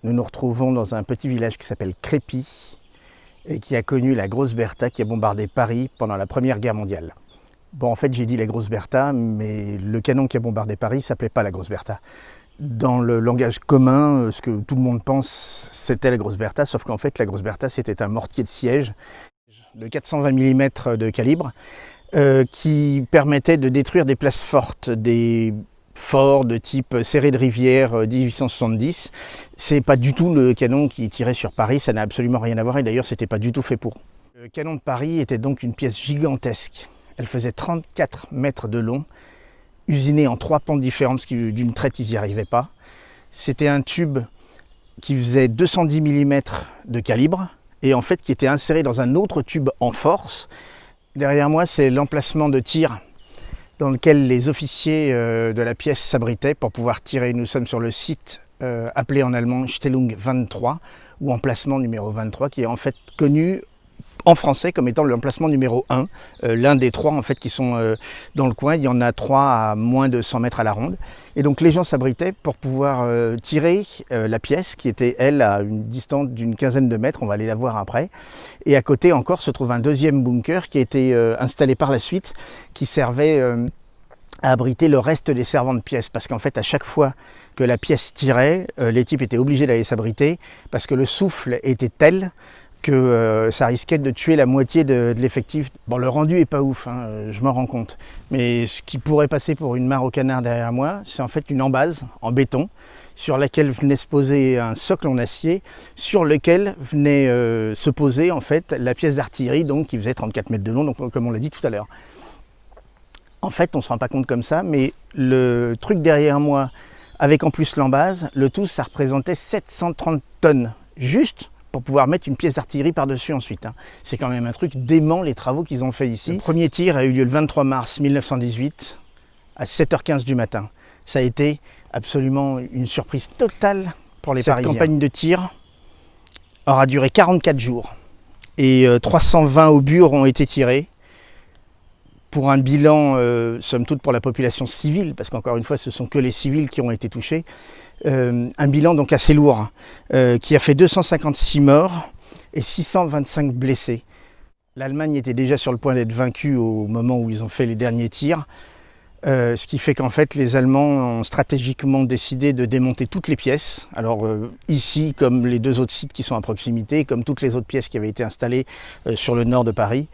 Nous nous retrouvons dans un petit village qui s'appelle Crépy et qui a connu la Grosse Bertha qui a bombardé Paris pendant la Première Guerre mondiale. Bon, en fait, j'ai dit la Grosse Bertha, mais le canon qui a bombardé Paris ne s'appelait pas la Grosse Bertha. Dans le langage commun, ce que tout le monde pense, c'était la Grosse Bertha, sauf qu'en fait, la Grosse Bertha, c'était un mortier de siège de 420 mm de calibre qui permettait de détruire des places fortes, des forts de type Serré de Rivière 1870. C'est pas du tout le canon qui tirait sur Paris, ça n'a absolument rien à voir et d'ailleurs c'était pas du tout fait pour. Le canon de Paris était donc une pièce gigantesque. Elle faisait 34 mètres de long, usinée en 3 pentes différentes, parce que d'une traite ils n'y arrivaient pas. C'était un tube qui faisait 210 mm de calibre et en fait qui était inséré dans un autre tube en force. Derrière moi c'est l'emplacement de tir dans lequel les officiers de la pièce s'abritaient pour pouvoir tirer. Nous sommes sur le site appelé en allemand Stellung 23 ou emplacement numéro 23 qui est en fait connu en français comme étant l'emplacement numéro 1, l'un des 3 en fait qui sont dans le coin. Il y en a 3 à moins de 100 mètres à la ronde. Et donc les gens s'abritaient pour pouvoir tirer la pièce qui était elle à une distance d'une quinzaine de mètres, on va aller la voir après. Et à côté encore se trouve un deuxième bunker qui a été installé par la suite, qui servait à abriter le reste des servants de pièces. Parce qu'en fait à chaque fois que la pièce tirait, les types étaient obligés d'aller s'abriter parce que le souffle était tel que ça risquait de tuer la moitié de l'effectif. Bon, le rendu est pas ouf, hein, je m'en rends compte. Mais ce qui pourrait passer pour une mare au canard derrière moi, c'est en fait une embase en béton sur laquelle venait se poser un socle en acier, sur lequel venait se poser en fait la pièce d'artillerie, donc qui faisait 34 mètres de long, donc comme on l'a dit tout à l'heure. En fait, on se rend pas compte comme ça, mais le truc derrière moi, avec en plus l'embase, le tout, ça représentait 730 tonnes, juste pour pouvoir mettre une pièce d'artillerie par-dessus ensuite. C'est quand même un truc dément les travaux qu'ils ont fait ici. Le premier tir a eu lieu le 23 mars 1918 à 7h15 du matin. Ça a été absolument une surprise totale pour les Parisiens. Cette campagne de tir aura duré 44 jours et 320 obus ont été tirés pour un bilan, somme toute pour la population civile, parce qu'encore une fois ce sont que les civils qui ont été touchés. Un bilan donc assez lourd, qui a fait 256 morts et 625 blessés. L'Allemagne était déjà sur le point d'être vaincue au moment où ils ont fait les derniers tirs, ce qui fait qu'en fait les Allemands ont stratégiquement décidé de démonter toutes les pièces. Alors ici, comme les 2 autres sites qui sont à proximité, comme toutes les autres pièces qui avaient été installées sur le nord de Paris,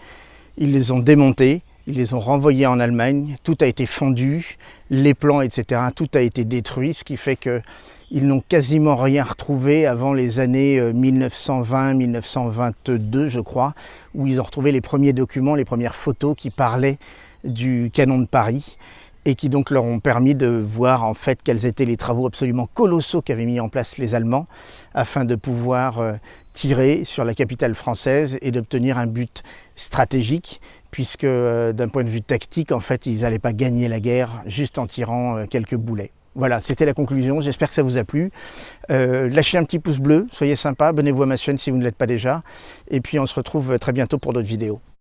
ils les ont démontées. Ils les ont renvoyés en Allemagne, tout a été fondu, les plans, etc., tout a été détruit, ce qui fait qu'ils n'ont quasiment rien retrouvé avant les années 1920-1922, je crois, où ils ont retrouvé les premiers documents, les premières photos qui parlaient du canon de Paris et qui donc leur ont permis de voir en fait quels étaient les travaux absolument colossaux qu'avaient mis en place les Allemands afin de pouvoir tirer sur la capitale française et d'obtenir un but stratégique, puisque d'un point de vue tactique, en fait, ils n'allaient pas gagner la guerre juste en tirant quelques boulets. Voilà, c'était la conclusion, j'espère que ça vous a plu. Lâchez un petit pouce bleu, soyez sympa, abonnez-vous à ma chaîne si vous ne l'êtes pas déjà, et puis on se retrouve très bientôt pour d'autres vidéos.